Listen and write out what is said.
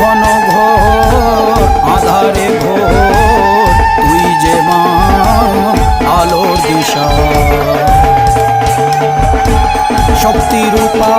ঘন ঘোর আধারে ঘোর, তুই যে মা আলোর দিশা। শক্তি রূপা